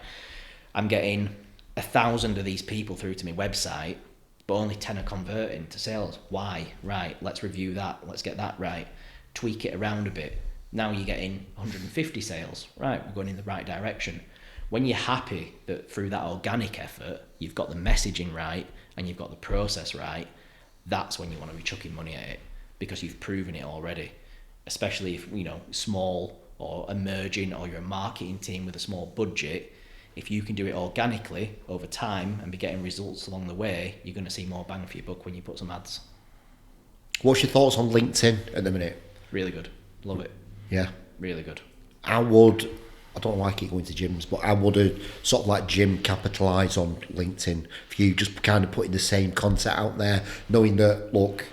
I'm getting 1,000 of these people through to my website, but only 10 are converting to sales. Why? Right, let's review that. Let's get that right. Tweak it around a bit. Now you're getting 150 sales. Right, we're going in the right direction. When you're happy that through that organic effort, you've got the messaging right and you've got the process right, that's when you want to be chucking money at it, because you've proven it already. Especially if, small or emerging, or you're a marketing team with a small budget, if you can do it organically over time and be getting results along the way, you're going to see more bang for your buck when you put some ads. What's your thoughts on LinkedIn at the minute? Really good. Love it. Yeah. Really good. I don't like it going to gyms, but I would a sort of like gym capitalise on LinkedIn for you, just kind of putting the same content out there, knowing that, look,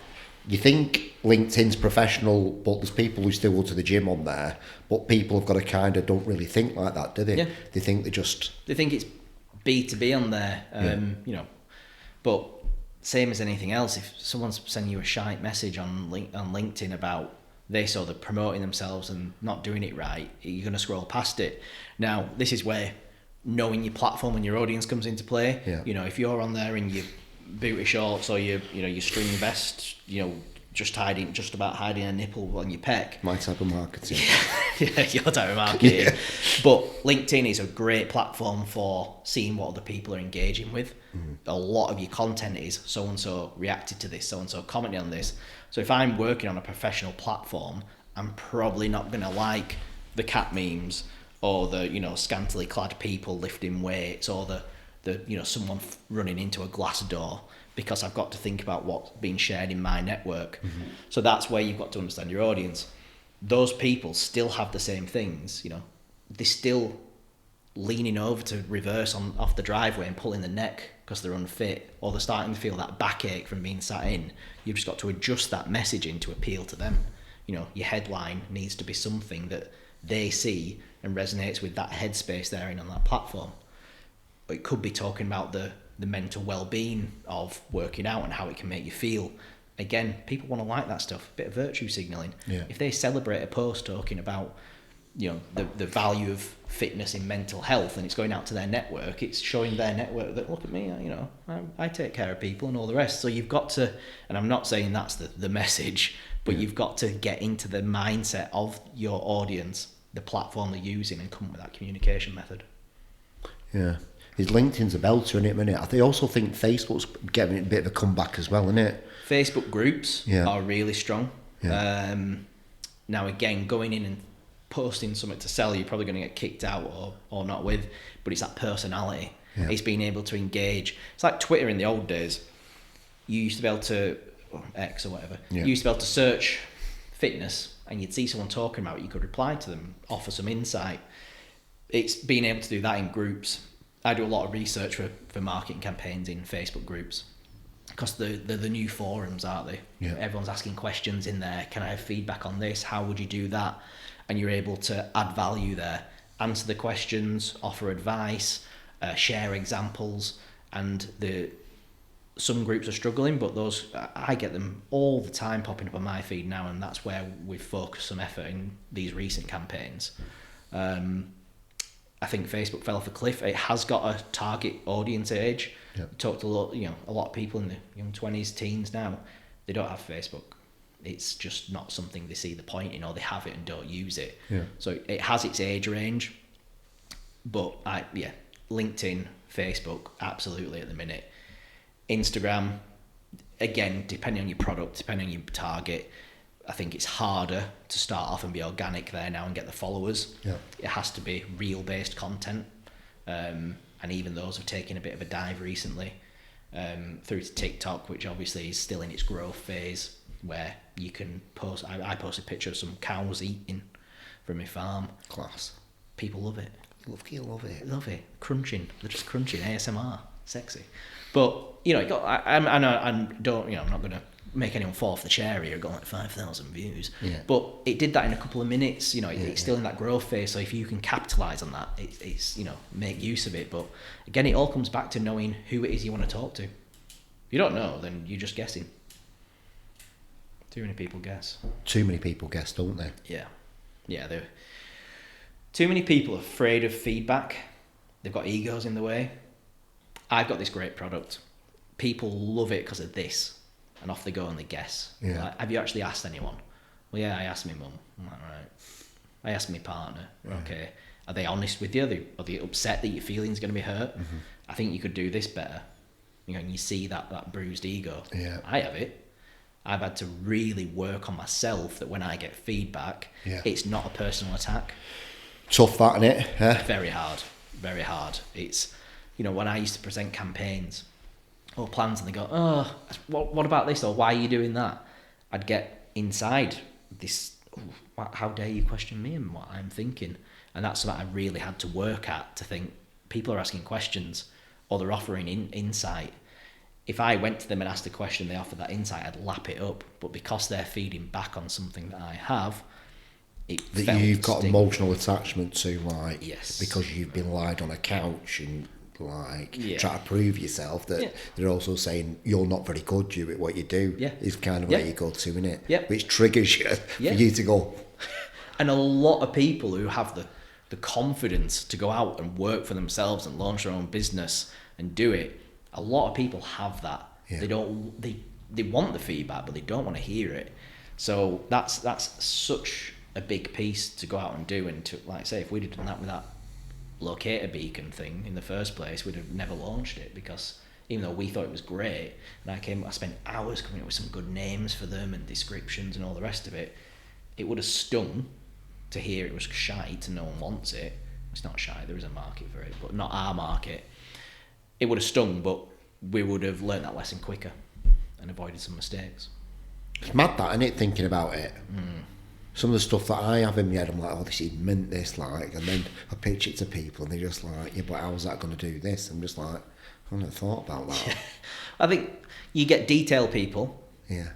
you think LinkedIn's professional, but there's people who still go to the gym on there, but people have got to kind of don't really think like that, do they? Yeah. They think it's B2B on there, but same as anything else, if someone's sending you a shite message on LinkedIn about this, or they're promoting themselves and not doing it right, you're going to scroll past it. Now, this is where knowing your platform and your audience comes into play. Yeah. If you're on there in your booty shorts or your string vest, just about hiding a nipple on your pec. My type of marketing. Yeah, your type of marketing. Yeah. But LinkedIn is a great platform for seeing what other people are engaging with. A lot of your content is so-and-so reacted to this, so-and-so commented on this. So if I'm working on a professional platform, I'm probably not going to like the cat memes or the, scantily clad people lifting weights or the someone running into a glass door, because I've got to think about what's being shared in my network. So that's where you've got to understand your audience. Those people still have the same things, they're still leaning over to reverse off the driveway and pulling the neck because they're unfit, or they're starting to feel that backache from being sat in. You've just got to adjust that messaging to appeal to them. Your headline needs to be something that they see and resonates with that headspace they're in on that platform. It could be talking about the mental well-being of working out and how it can make you feel. Again, people want to like that stuff, a bit of virtue signalling. Yeah. If they celebrate a post talking about the value of fitness in mental health, and it's going out to their network, it's showing their network that, look at me, I take care of people and all the rest. So you've got to, and I'm not saying that's the message, but you've got to get into the mindset of your audience, the platform they're using, and come up with that communication method. Yeah. His LinkedIn's a belter, isn't it, minute? I also think Facebook's getting a bit of a comeback as well, isn't it? Facebook groups are really strong. Yeah. Now, again, going in and posting something to sell, you're probably going to get kicked out or not with, but it's that personality. Yeah. It's being able to engage. It's like Twitter in the old days. You used to be able to, or X or whatever, you used to be able to search fitness and you'd see someone talking about it, you could reply to them, offer some insight. It's being able to do that in groups. I do a lot of research for marketing campaigns in Facebook groups, because they're the new forums, aren't they? Yeah. Everyone's asking questions in there. Can I have feedback on this? How would you do that? And you're able to add value there, answer the questions, offer advice, share examples, and the some groups are struggling, but those, I get them all the time popping up on my feed now, and that's where we've focused some effort in these recent campaigns. I think Facebook fell off a cliff. It has got a target audience age. Yep. Talked to a lot of people in the young 20s, teens now. They don't have Facebook. It's just not something they see the point in, or they have it and don't use it. Yeah. So it has its age range. But LinkedIn, Facebook, absolutely at the minute. Instagram, again, depending on your product, depending on your target, I think it's harder to start off and be organic there now and get the followers. Yeah. It has to be reel-based content. And even those have taken a bit of a dive recently through to TikTok, which obviously is still in its growth phase, where you can post... I posted a picture of some cows eating from my farm. Class. People love it. Love it. Love it. Crunching. They're just crunching. ASMR. Sexy. But, I'm not going to make anyone fall off the chair here, got like 5,000 views. Yeah. But it did that in a couple of minutes. It's still in that growth phase. So if you can capitalise on that, it's make use of it. But again, it all comes back to knowing who it is you want to talk to. If you don't know, then you're just guessing. Too many people guess. Too many people guess, don't they? Yeah. Too many people are afraid of feedback. They've got egos in the way. I've got this great product. People love it because of this. And off they go and they guess. Yeah. Like, have you actually asked anyone? Well, yeah, I asked my mum. I'm like, right. I asked my partner. Yeah. Okay. Are they honest with you? Are they upset that your feelings going to be hurt? Mm-hmm. I think you could do this better. And you see that bruised ego. Yeah. I have it. I've had to really work on myself that when I get feedback, it's not a personal attack. Tough, that, innit? Yeah. Very hard. It's, when I used to present campaigns or plans and they go, oh, what about this, or why are you doing that? I'd get inside this, how dare you question me and what I'm thinking? And that's something I really had to work at, to think people are asking questions or they're offering insight. If I went to them and asked a question, they offered that insight, I'd lap it up. But because they're feeding back on something that I have, that you've got emotional attachment to, like, yes, because you've been lied on a couch and try to prove yourself, that they're also saying you're not very good at what you do. Is kind of where you go to, innit? Which triggers you for you to go. And a lot of people who have the confidence to go out and work for themselves and launch their own business and do it, a lot of people have that. They don't. They want the feedback, but they don't want to hear it. So that's such a big piece to go out and do. And to, like I say, if we'd have done that with that locator beacon thing in the first place, we'd have never launched it, because even though we thought it was great, and I spent hours coming up with some good names for them and descriptions and all the rest of it, it would have stung to hear it was shite and no one wants it. It's not shite, there is a market for it, but not our market. It would have stung, but we would have learnt that lesson quicker and avoided some mistakes. It's mad, that, isn't it, thinking about it? Some of the stuff that I have in my head, I'm like, oh, this is mint, this, like, and then I pitch it to people and they're just like, yeah, but how's that going to do this? I'm just like, I haven't thought about that. Yeah. I think you get detail people,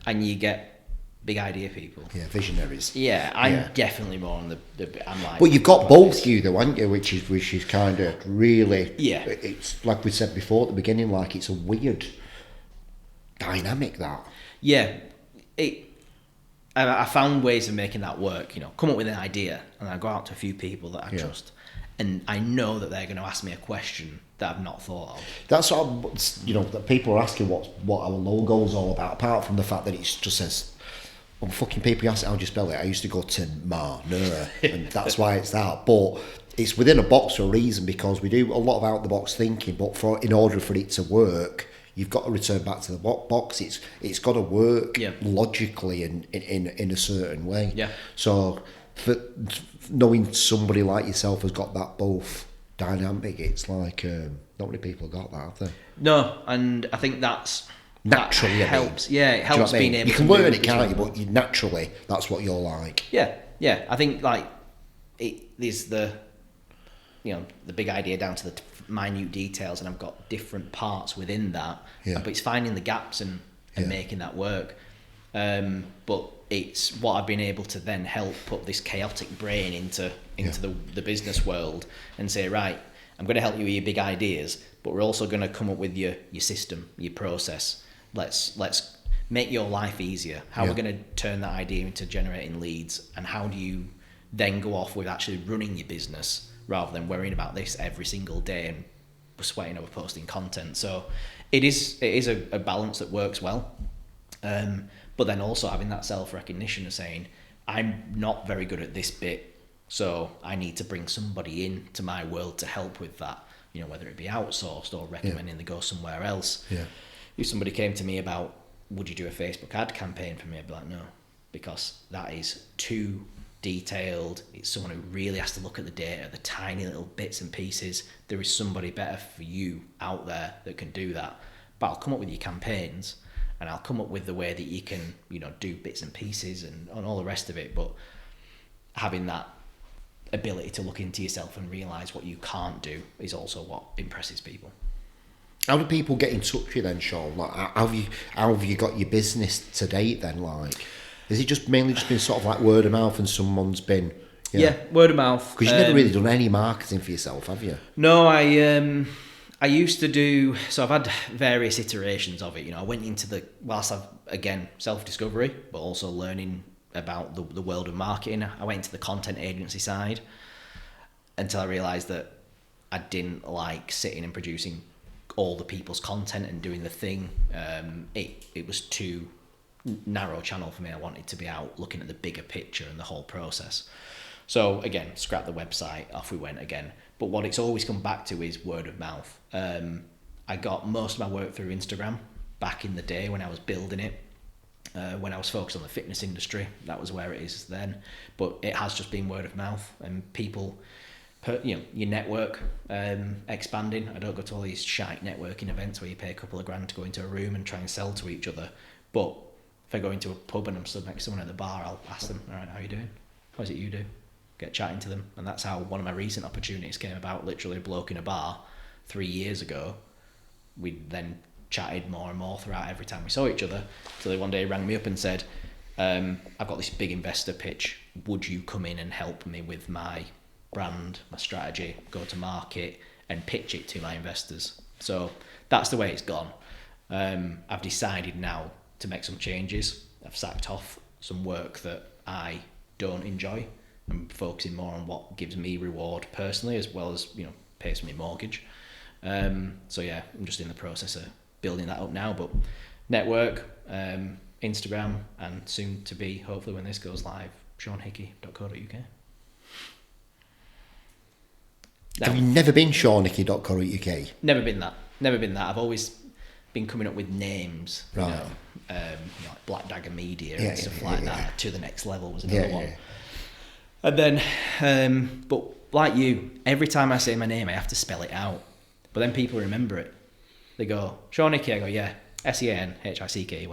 and you get big idea people. Yeah, visionaries. Yeah, I'm definitely more on the I'm like. But you've got both, you though, haven't you? Which is kind of really. Yeah. It's like we said before at the beginning, like it's a weird dynamic, that. Yeah, I found ways of making that work. Come up with an idea, and I go out to a few people that I trust, and I know that they're going to ask me a question that I've not thought of. That's what that people are asking what our logo's all about. Apart from the fact that it just says, well, fucking people ask how do you spell it. I used to go Tim Marner, and that's why it's that. But it's within a box for a reason, because we do a lot of out the box thinking. But in order for it to work, you've got to return back to the box. It's got to work logically and in a certain way. Yeah. So for knowing somebody like yourself has got that both dynamic, it's like not many people got that, have they? No, and I think that's naturally that helps. Yeah, it helps being able. You can learn it, can't you? But naturally, that's what you're like. Yeah. I think like there's the big idea down to the minute details, and I've got different parts within that. But it's finding the gaps and making that work. But it's what I've been able to then help put this chaotic brain into the business world and say, right, I'm going to help you with your big ideas, but we're also going to come up with your system, your process. Let's make your life easier. How we're going to turn that idea into generating leads, and how do you then go off with actually running your business rather than worrying about this every single day and sweating over posting content. So it is a balance that works well. But then also having that self-recognition of saying, I'm not very good at this bit, so I need to bring somebody in to my world to help with that, you know, whether it be outsourced or recommending they go somewhere else. Yeah. If somebody came to me about, would you do a Facebook ad campaign for me? I'd be like, no, because that is too detailed. It's someone who really has to look at the data, the tiny little bits and pieces. There is somebody better for you out there that can do that. But I'll come up with your campaigns, and I'll come up with the way that you can, you know, do bits and pieces and all the rest of it. But having that ability to look into yourself and realise what you can't do is also what impresses people. How do people get in touch with you then, Sean? Like, how have you got your business to date then? Like, is it just mainly been sort of like word of mouth, and someone's been... Yeah, word of mouth. Because you've never really done any marketing for yourself, have you? No, I used to do, so I've had various iterations of it. You know, I went into whilst I've, again, self-discovery, but also learning about the world of marketing. I went into the content agency side until I realised that I didn't like sitting and producing all the people's content and doing the thing. It was too narrow channel for me. I wanted to be out looking at the bigger picture and the whole process. So again, scrap the website, off we went again. But what it's always come back to is word of mouth. I got most of my work through Instagram back in the day when I was building it, when I was focused on the fitness industry. That was where it is then. But it has just been word of mouth, and people, you know, your network expanding. I don't go to all these shite networking events where you pay a couple of grand to go into a room and try and sell to each other. But if I go into a pub and I'm stood next to someone at the bar, I'll ask them, all right, how are you doing? What is it you do? Get chatting to them. And that's how one of my recent opportunities came about. Literally a bloke in a bar 3 years ago. We then chatted more and more throughout every time we saw each other. So they one day rang me up and said, I've got this big investor pitch. Would you come in and help me with my brand, my strategy, go to market and pitch it to my investors? So that's the way it's gone. I've decided now to make some changes. I've sacked off some work that I don't enjoy. I'm focusing more on what gives me reward personally, as well as, you know, pays for my mortgage. So yeah, I'm just in the process of building that up now. But network, Instagram, and soon to be, hopefully when this goes live, seanhickey.co.uk. Have you never been seanhickey.co.uk? Never been that. I've always been coming up with names, right. You know, like Black Dagger Media and stuff like that. To the Next Level was another one. Yeah. And then, but like you, every time I say my name, I have to spell it out. But then people remember it. They go, Sean Hickey. I go, yeah, Seanhickey.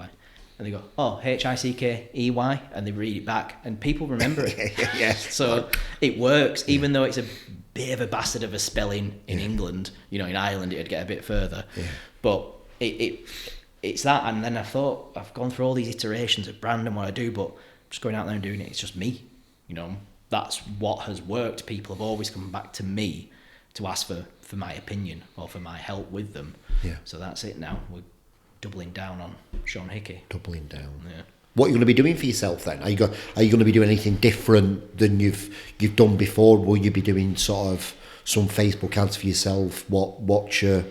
And they go, oh, Hickey. And they read it back, and people remember it. Yes. So it works, even though it's a bit of a bastard of a spelling in England. You know, in Ireland, it'd get a bit further. Yeah. But it's that. And then I thought, I've gone through all these iterations of brand and what I do, but just going out there and doing it, it's just me. You know, that's what has worked. People have always come back to me to ask for my opinion or for my help with them. Yeah. So that's it now. We're doubling down on Sean Hickey. Doubling down. Yeah. What are you going to be doing for yourself then? Are you going to be doing anything different than you've done before? Will you be doing sort of some Facebook ads for yourself? What's your...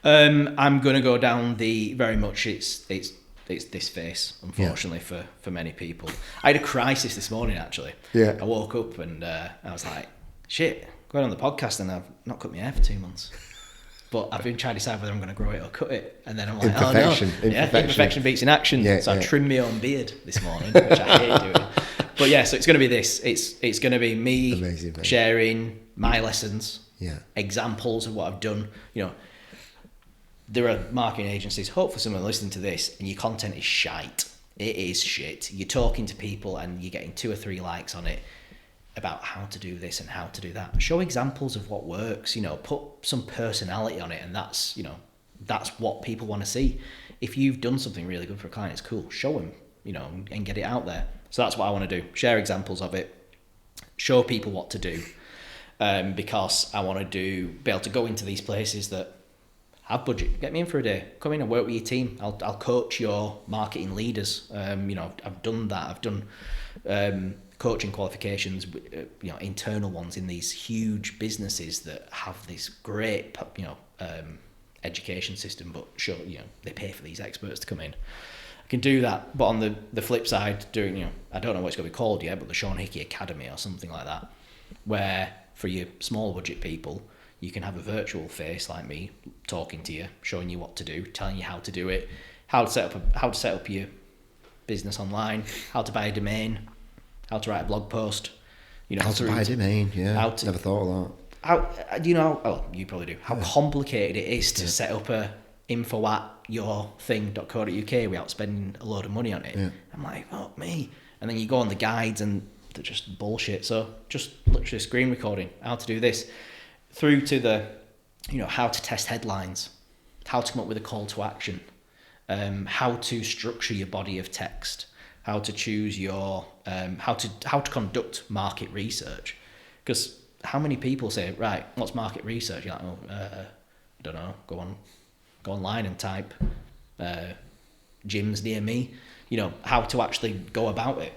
I'm going to go down the very much it's this face, unfortunately, for many people. I had a crisis this morning, actually. Yeah. I woke up and I was like, shit, going on the podcast and I've not cut my hair for 2 months. But I've been trying to decide whether I'm going to grow it or cut it. And then I'm like, oh no. Imperfection beats in action. Yeah, so I trimmed my own beard this morning, which I hate doing. But yeah, so it's going to be this. It's going to be me sharing my lessons, examples of what I've done. You know, there are marketing agencies, hopefully someone listening to this, and your content is shite. It is shit. You're talking to people and you're getting 2 or 3 likes on it about how to do this and how to do that. Show examples of what works, you know, put some personality on it, and that's, you know, that's what people want to see. If you've done something really good for a client, it's cool. Show them, you know, and get it out there. So that's what I want to do. Share examples of it. Show people what to do. because I want to be able to go into these places that have budget. Get me in for a day. Come in and work with your team. I'll coach your marketing leaders. I've done that. I've done coaching qualifications, internal ones in these huge businesses that have this great, education system, but sure, they pay for these experts to come in. I can do that, but on the flip side, doing, I don't know what it's going to be called yet, but the Sean Hickey Academy or something like that, where for your small budget people, you can have a virtual face like me talking to you, showing you what to do, telling you how to do it, how to set up your business online, how to buy a domain, how to write a blog post, how to buy a domain. Yeah, never thought of that. You probably do. How complicated it is to set up a info at yourthing.co.uk without spending a load of money on it. Yeah. I'm like, fuck me. And then you go on the guides and they're just bullshit. So just literally screen recording, how to do this, through to the, how to test headlines, how to come up with a call to action, how to structure your body of text, how to choose your, how to conduct market research. Because how many people say, right, what's market research? You're like, I don't know, go online and type gyms near me, how to actually go about it.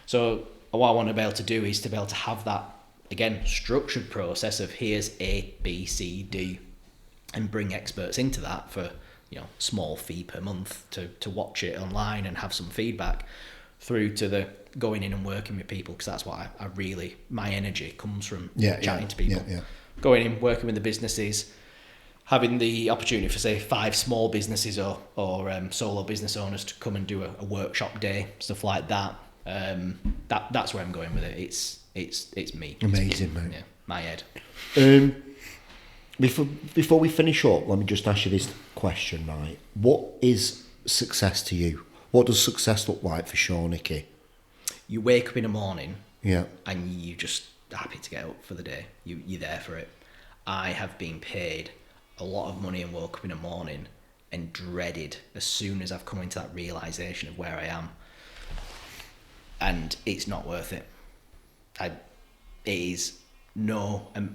So what I want to be able to do is to be able to have that, again, structured process of here's A, B, C, D, and bring experts into that for, small fee per month to watch it online and have some feedback, through to the going in and working with people, because that's what I really, my energy comes from chatting to people. Going in, working with the businesses, having the opportunity for, say, 5 small businesses or solo business owners to come and do a workshop day, stuff like that. That's where I'm going with it. It's me. Amazing, mate. Yeah, my head. Before we finish up, let me just ask you this question, right? What is success to you? What does success look like for Sean Hickey? You wake up in the morning, and you just happy to get up for the day. You're there for it. I have been paid a lot of money and woke up in the morning and dreaded as soon as I've come into that realisation of where I am. And it's not worth it.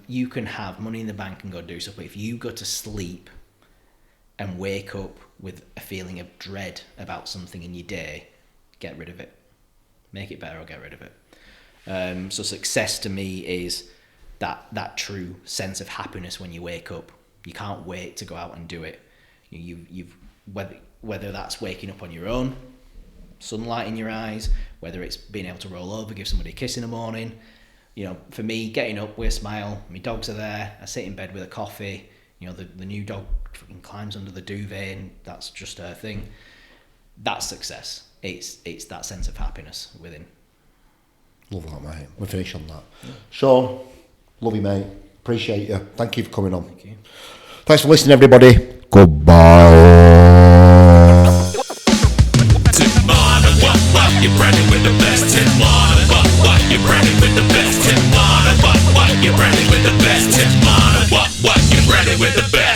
You can have money in the bank and go do stuff, but if you go to sleep and wake up with a feeling of dread about something in your day, get rid of it. Make it better or get rid of it. So success to me is that true sense of happiness when you wake up. You can't wait to go out and do it. You've whether that's waking up on your own, sunlight in your eyes, whether it's being able to roll over, give somebody a kiss in the morning. For me, getting up with a smile, my dogs are there, I sit in bed with a coffee, the new dog fucking climbs under the duvet and that's just her thing. That's success. It's that sense of happiness within. Love that, mate. We'll finish on that. Yeah. Sean, love you, mate. Appreciate you. Thank you for coming on. Thank you. Thanks for listening, everybody. Goodbye. Tim Marner, what? You're branding with the best. Tim Marner, what? You're branding with the best. Tim Marner, what? You're branding with the best. Tim Marner, what? You're branding with the best.